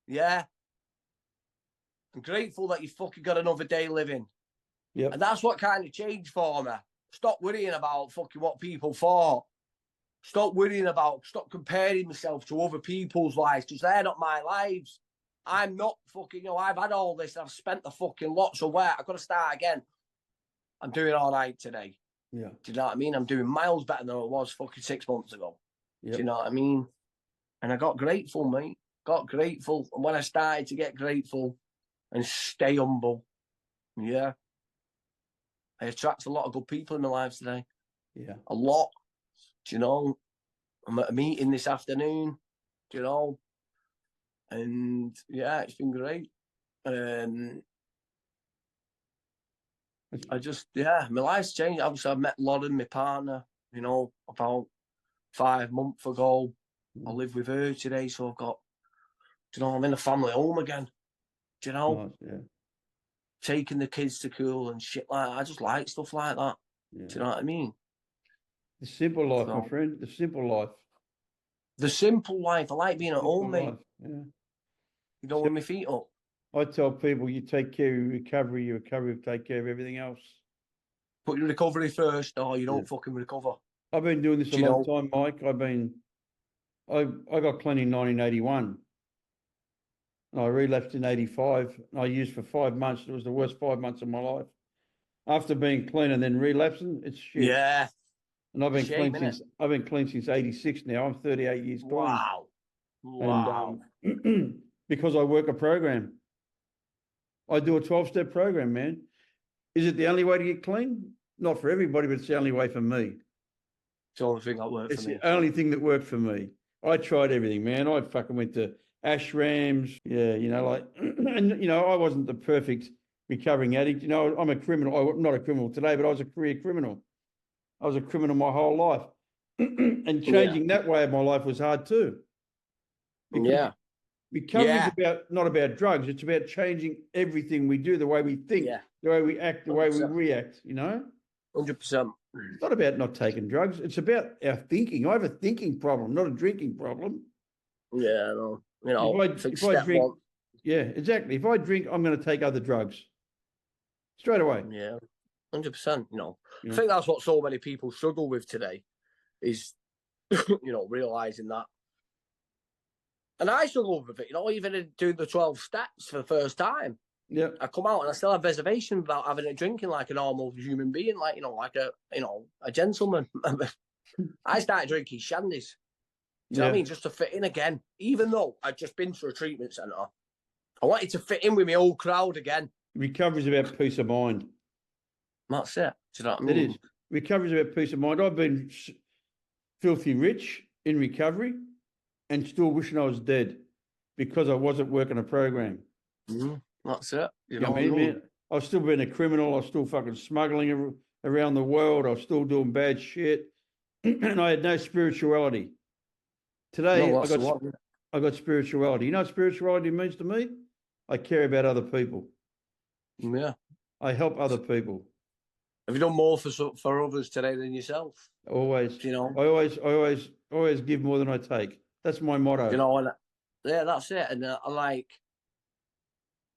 Yeah. I'm grateful that you fucking got another day living. Yeah. And that's what kind of changed for me. Stop worrying about fucking what people thought. Stop comparing myself to other people's lives because they're not my lives. I'm not fucking, you know, I've had all this. I've spent the fucking lot. So where? I've got to start again. I'm doing all right today. Yeah. Do you know what I mean? I'm doing miles better than I was fucking 6 months ago. Yep. Do you know what I mean? And I got grateful, mate. Got grateful. And when I started to get grateful and stay humble, yeah, I attract a lot of good people in my life today. Yeah. A lot. Do you know, I'm at a meeting this afternoon, do you know, and yeah, it's been great. My life's changed. Obviously, I met Lauren, my partner, you know, about 5 months ago. I live with her today, so I've got, do you know, I'm in a family home again, do you know, taking the kids to school and shit like that. I just like stuff like that, do you know what I mean? The simple life, my friend, the simple life. The simple life. I like being at home, mate. Yeah. You know, with my feet up. I tell people you take care of your recovery will take care of everything else. Put your recovery first, or you don't fucking recover. I've been doing this a long time, Mike. I got clean in 1981. and I relapsed in 85. And I used for 5 months. It was the worst 5 months of my life. After being clean and then relapsing, it's shit. Yeah. And I've been Shame, clean since I've been clean since 86 now. I'm 38 years clean. Wow. Wow. And because I work a program. I do a 12-step program, man. Is it the only way to get clean? Not for everybody, but it's the only way for me. It's the only thing that worked It's for me. the only thing that worked for me. I tried everything, man. I fucking went to ashrams. Yeah, you know, like, and, you know, I wasn't the perfect recovering addict. You know, I'm a criminal. I'm not a criminal today, but I was a career criminal. I was a criminal my whole life. And changing that way of my life was hard too. Because recovery is not about drugs. It's about changing everything we do, the way we think, the way we act, the 100%. Way we react, you know? 100%. It's not about not taking drugs. It's about our thinking. I have a thinking problem, not a drinking problem. Yeah, no. You know, if I drink, yeah, exactly. If I drink, I'm going to take other drugs straight away. Yeah, 100%. You know, I think that's what so many people struggle with today is, you know, realizing that. And I struggle with it, you know, even doing the 12 steps for the first time. Yeah. I come out and I still have reservation about having a drinking like a normal human being, like, you know, like a gentleman. I started drinking shandies. Do you know what I mean? Just to fit in again. Even though I'd just been to a treatment centre, I wanted to fit in with my old crowd again. Recovery is about peace of mind. That's it. Do you know what I mean? It is. Recovery is about peace of mind. I've been filthy rich in recovery and still wishing I was dead because I wasn't working a program. That's it. You know what I mean, man? I've still been a criminal. I was still fucking smuggling around the world. I was still doing bad shit. And I had no spirituality. Today, I got spirituality. You know what spirituality means to me? I care about other people. Yeah. I help other people. Have you done more for others today than yourself? Always. Do you know? I always give more than I take. That's my motto. Do you know, and that's it. And I'm like,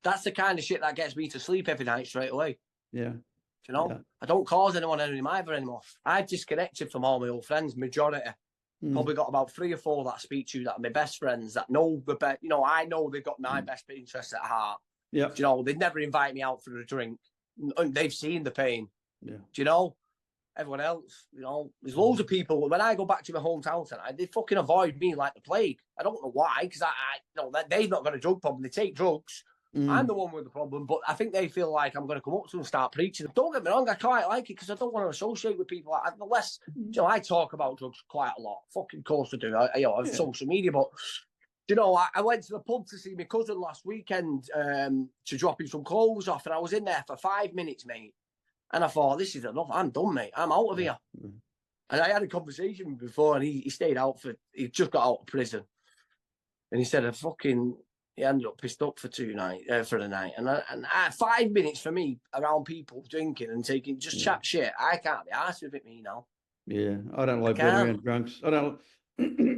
that's the kind of shit that gets me to sleep every night straight away. Yeah. Do you know? Yeah. I don't cause anyone any either anymore. I've disconnected from all my old friends, majority. Probably got about 3 or 4 that I speak to that are my best friends that know the best. You know, I know they've got my best interests at heart. Yeah. Do you know, they'd never invite me out for a drink. And they've seen the pain. Yeah. Do you know? Everyone else, you know, there's loads of people. When I go back to my hometown tonight, they fucking avoid me like the plague. I don't know why, because I you know, they've not got a drug problem. They take drugs. I'm the one with the problem, but I think they feel like I'm going to come up to them and start preaching. Don't get me wrong, I quite like it because I don't want to associate with people. Unless, you know, I talk about drugs quite a lot. Fucking course I do. On social media, but you know, I went to the pub to see my cousin last weekend to drop him some clothes off, and I was in there for 5 minutes, mate. And I thought, this is enough. I'm done, mate. I'm out of here. And I had a conversation before, and he stayed out he just got out of prison, and he said, he ended up pissed up for the night. And 5 minutes for me around people drinking and taking chat shit. I can't be arsed with it, me now. Yeah, I don't like being around drunks. I don't.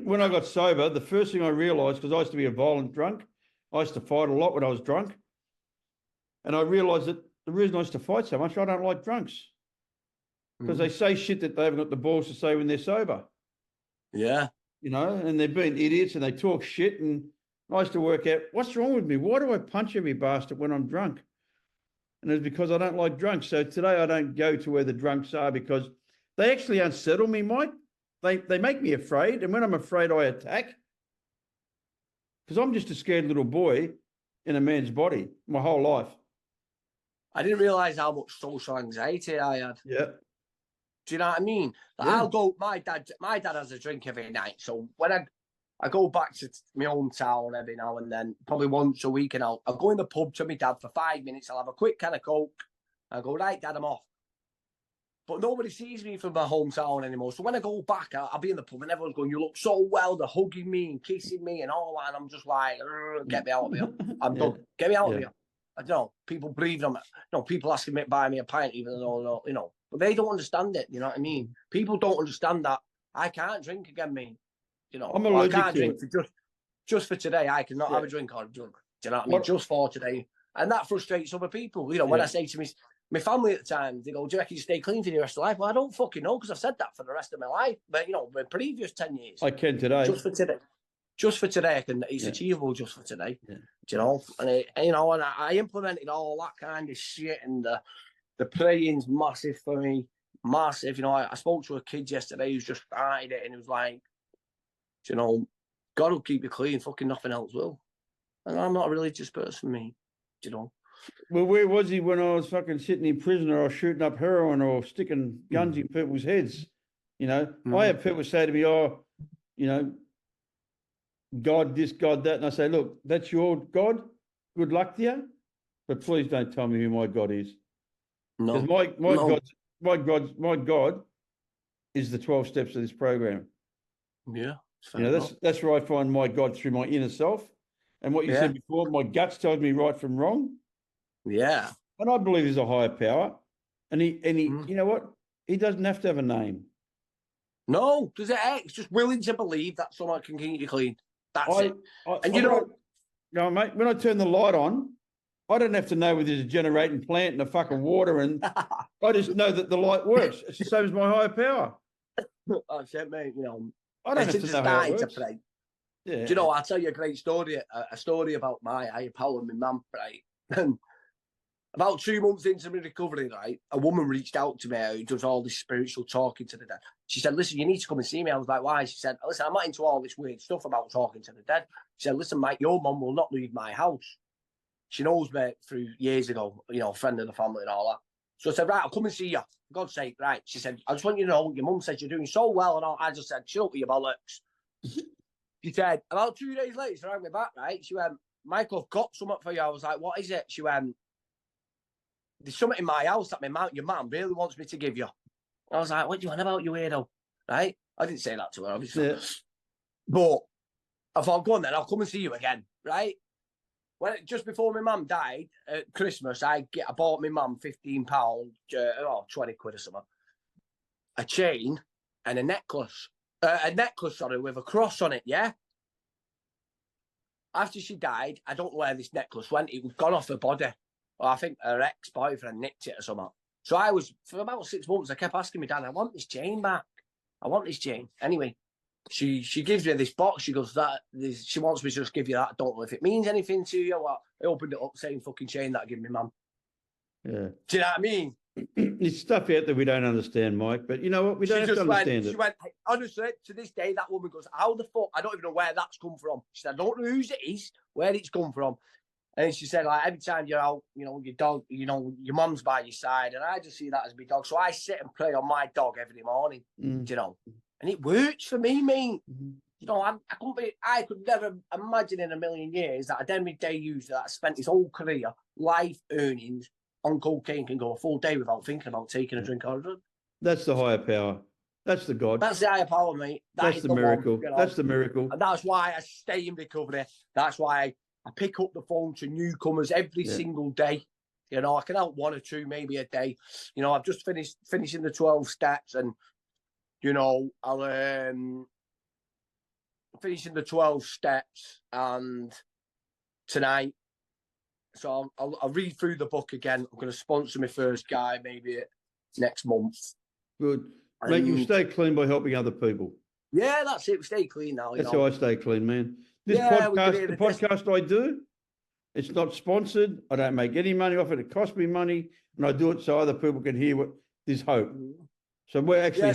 When I got sober, the first thing I realised, because I used to be a violent drunk, I used to fight a lot when I was drunk, and I realised that the reason I used to fight so much, I don't like drunks, because they say shit that they haven't got the balls to say when they're sober. Yeah, you know, and they're being idiots and they talk shit, and I used to work out, what's wrong with me? Why do I punch every bastard when I'm drunk? And it's because I don't like drunks. So today I don't go to where the drunks are because they actually unsettle me, Mike. They make me afraid. And when I'm afraid, I attack. Because I'm just a scared little boy in a man's body my whole life. I didn't realise how much social anxiety I had. Yeah. Do you know what I mean? Like I'll go, my dad has a drink every night. So when I go back to my hometown every now and then, probably once a week, and I'll go in the pub to my dad for 5 minutes. I'll have a quick can of Coke. I'll go, right, Dad, I'm off. But nobody sees me from my hometown anymore. So when I go back, I'll be in the pub and everyone's going, you look so well. They're hugging me and kissing me and all that. And I'm just like, get me out of here. I'm done. Get me out of here. I don't know. People breathing on me. You know, people asking me to buy me a pint, even though, you know, but they don't understand it. You know what I mean? People don't understand that I can't drink again, me. You know, I'm allergic I can't to drink it. for just for today. I cannot have a drink or a drug. Do you know what I mean? Just for today. And that frustrates other people. You know, when I say to my family at the time, they go, do you reckon you stay clean for the rest of life? Well, I don't fucking know because I've said that for the rest of my life. But, you know, the previous 10 years. I can today. Just for today. just for today. It's Yeah. achievable just for today. Yeah. Do you know? And and I implemented all that kind of shit, and the praying's massive for me, massive. I spoke to a kid yesterday who's just started it, and he was like, God will keep you clean. Fucking nothing else will. And I'm not a religious person, me. Well, where was he when I was fucking sitting in prison or shooting up heroin or sticking guns in people's heads? I have people say to me, oh, God this, God that. And I say, look, that's your God. Good luck to you. But please don't tell me who my God is. No. Because my God is the 12 steps of this program. Yeah. That's where I find my God, through my inner self. And what you said before, my guts tells me right from wrong. Yeah. And I believe there's a higher power. And he you know what? He doesn't have to have a name. No, does it? It's just willing to believe that someone can keep you clean. That's it. Mate, when I turn the light on, I don't have to know whether there's a generating plant and a fucking water, and I just know that the light works. It's the same as my higher power. That's it, mate. I don't have to know how it works. To pray. Yeah. Do I'll tell you a great story, a story about my higher power, my mum, right? And about 2 months into my recovery, right, a woman reached out to me who does all this spiritual talking to the dead. She said, listen, you need to come and see me. I was like, why? She said, listen, I'm not into all this weird stuff about talking to the dead. She said, listen, Mike, your mum will not leave my house. She knows me through years ago, friend of the family and all that. So I said, right, I'll come and see you. For God's sake, right. She said, I just want you to know, your mum says you're doing so well and all. I just said, shut up with your bollocks. She said, about 2 days later, she rang me back, right? She went, Michael, I've got something for you. I was like, what is it? She went, there's something in my house that your mum really wants me to give you. I was like, what do you want about, you weirdo? Right? I didn't say that to her, obviously. Yeah. But I thought, go on then, I'll come and see you again, right? Just before my mum died at Christmas, I bought my mum £15, 20 quid or something, a chain and a necklace. With a cross on it, yeah? After she died, I don't know where this necklace went. It was gone off her body. Or I think her ex-boyfriend nicked it or something. So for about 6 months, I kept asking my dad, I want this chain back. I want this chain. Anyway, she gives me this box. She goes, she wants me to just give you that. I don't know if it means anything to you. Well, I opened it up, same fucking chain that I give me mum. Yeah. Do you know what I mean? It's stuff out that we don't understand, Mike. But you know what? We don't have to understand it. She went, honestly, to this day, that woman goes, how the fuck? I don't even know where that's come from. She said, I don't know whose it is, where it's come from. And she said, like, every time you're out, your dog, your mum's by your side. And I just see that as my dog. So I sit and pray on my dog every morning, and it works for me, mate. I could never imagine in a million years that a everyday user that spent his whole career, life earnings on cocaine can go a full day without thinking about taking a drink or a drug. That's the higher power. That's the God. That's the higher power, mate. That's the miracle. That's the miracle. And that's why I stay in recovery. That's why I pick up the phone to newcomers every single day. I can help one or two maybe a day. I've just finishing the 12 steps, and I'll finishing the 12 steps and tonight. So I'll read through the book again. I'm going to sponsor my first guy maybe next month. Good. Mate, you stay clean by helping other people. Yeah, that's it. We stay clean now. That's how I stay clean, man. This podcast I do, it's not sponsored. I don't make any money off it. It costs me money, and I do it so other people can hear what there's hope. So we're actually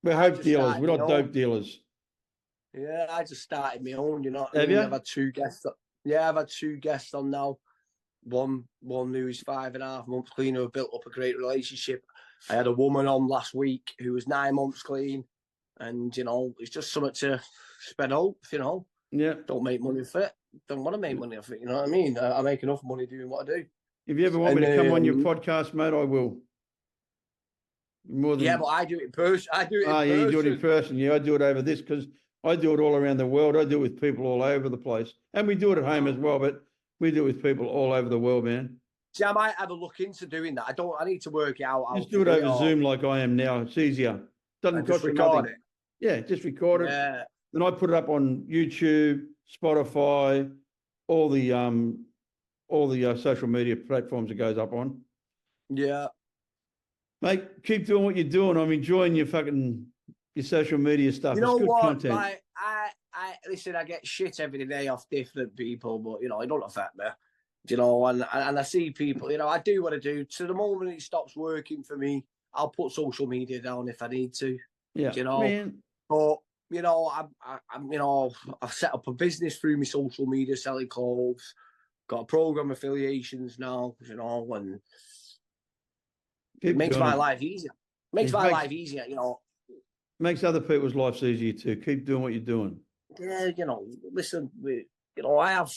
we're hope dealers. We're not dope dealers. Yeah, I just started my own. Have you? I've had 2 guests. Yeah, I've had 2 guests on now. One who is 5.5 months clean, who have built up a great relationship. I had a woman on last week who was 9 months clean, and it's just something to spread hope. Yeah. Don't make money off it. Don't want to make money off it. You know what I mean? I make enough money doing what I do. If you ever want me to come on your podcast, mate, I will. But I do it in person. Yeah, you do it in person. Yeah, I do it over this because I do it all around the world. I do it with people all over the place. And we do it at home as well, but we do it with people all over the world, man. See, I might have a look into doing that. I need to work it out. Just do it over Zoom like I am now. It's easier. Doesn't cost you nothing. Yeah, just record it. Yeah. Then I put it up on YouTube, Spotify, all the social media platforms it goes up on. Yeah. Mate, keep doing what you're doing. I'm enjoying your social media stuff. You know it's good what? content. listen, I get shit every day off different people, but you know, it don't affect me. You know, and I see people, you know, I do what I do. To the moment it stops working for me, I'll put social media down if I need to. Yeah. You know, Man. but you know, I'm you know, I've set up a business through my social media selling clothes. Got a program affiliations now, you know, and it makes my life easier. Makes my life easier, you know. Makes other people's lives easier too. Keep doing what you're doing. Yeah, you know, listen, you know,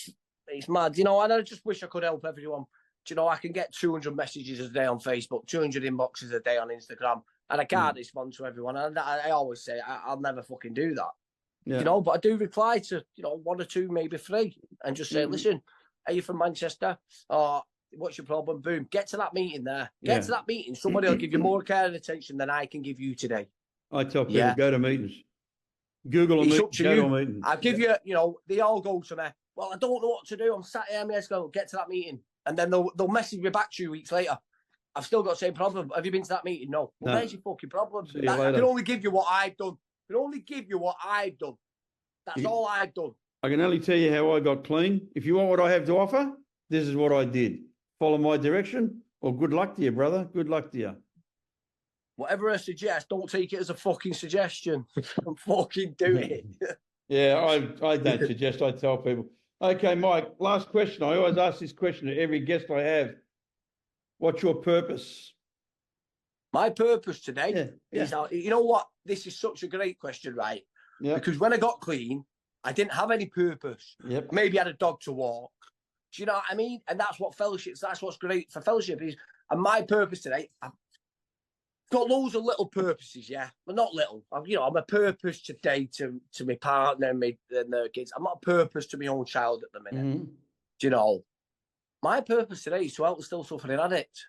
it's mad, you know, and I just wish I could help everyone. Do you know, I can get 200 messages a day on Facebook, 200 inboxes a day on Instagram, and I can't respond to everyone. And I always say, I'll never fucking do that. Yeah. You know, but I do reply to, you know, 1 or 2, maybe 3, and just say, listen, are you from Manchester? Or what's your problem? Boom, get to that meeting there. Get to that meeting. Somebody will give you more care and attention than I can give you today. I tell people, go to meetings. Google a meeting, go to a meeting. I'll give you, you know, they all go to me. Well, I don't know what to do. I'm sat here, I'm going, get to that meeting. And then they'll message me back 2 weeks later. I've still got the same problem. Have you been to that meeting? No. Well, there's your fucking problem. I can only give you what I've done. I can only give you what I've done. That's all I've done. I can only tell you how I got clean. If you want what I have to offer, this is what I did. Follow my direction, or good luck to you, brother. Good luck to you. Whatever I suggest, don't take it as a fucking suggestion. Fucking do it. Yeah, I don't suggest. I tell people. Okay, Mike, last question. I always ask this question to every guest I have. What's your purpose? My purpose today is, you know what? This is such a great question, right? Yeah. Because when I got clean, I didn't have any purpose. Yep. Maybe I had a dog to walk. Do you know what I mean? And that's what fellowships, that's what's great for fellowship is. And my purpose today, I've got loads of little purposes, yeah. Well, not little. I'm a purpose today to my partner and their kids. I'm not a purpose to my own child at the minute. Do you know? My purpose today is to help the still suffering addict.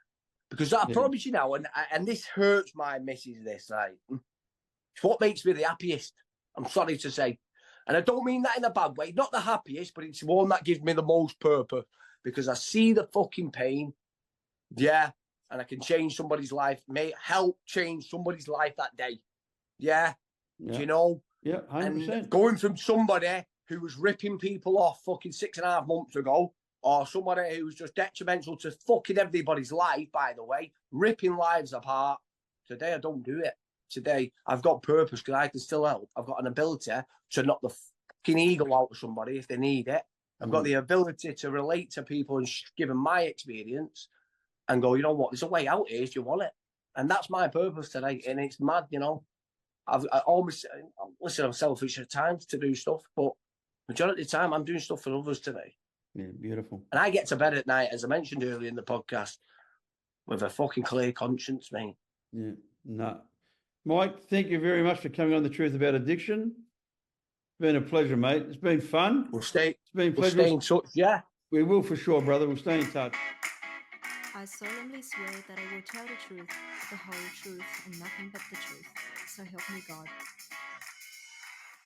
Because I promise you now, and this hurts my missus, this, right? It's what makes me the happiest. I'm sorry to say. And I don't mean that in a bad way. Not the happiest, but it's one that gives me the most purpose. Because I see the fucking pain. Yeah. And I can change somebody's life. May help change somebody's life that day. Yeah. Do you know? Yeah, 100%. And going from somebody who was ripping people off fucking 6.5 months ago, or somebody who was just detrimental to fucking everybody's life, by the way, ripping lives apart. Today, I don't do it. Today, I've got purpose because I can still help. I've got an ability to knock the fucking ego out of somebody if they need it. I've got the ability to relate to people and give them my experience and go, you know what, there's a way out here if you want it. And that's my purpose today. And it's mad, you know. I almost, listen, I'm selfish at times to do stuff, but majority of the time, I'm doing stuff for others today. Yeah, beautiful. And I get to bed at night, as I mentioned earlier in the podcast, with a fucking clear conscience, mate. Yeah, no. Mike, thank you very much for coming on The Truth About Addiction. It's been a pleasure, mate. It's been fun. We'll stay in touch, yeah. We will for sure, brother. We'll stay in touch. I solemnly swear that I will tell the truth, the whole truth, and nothing but the truth. So help me God.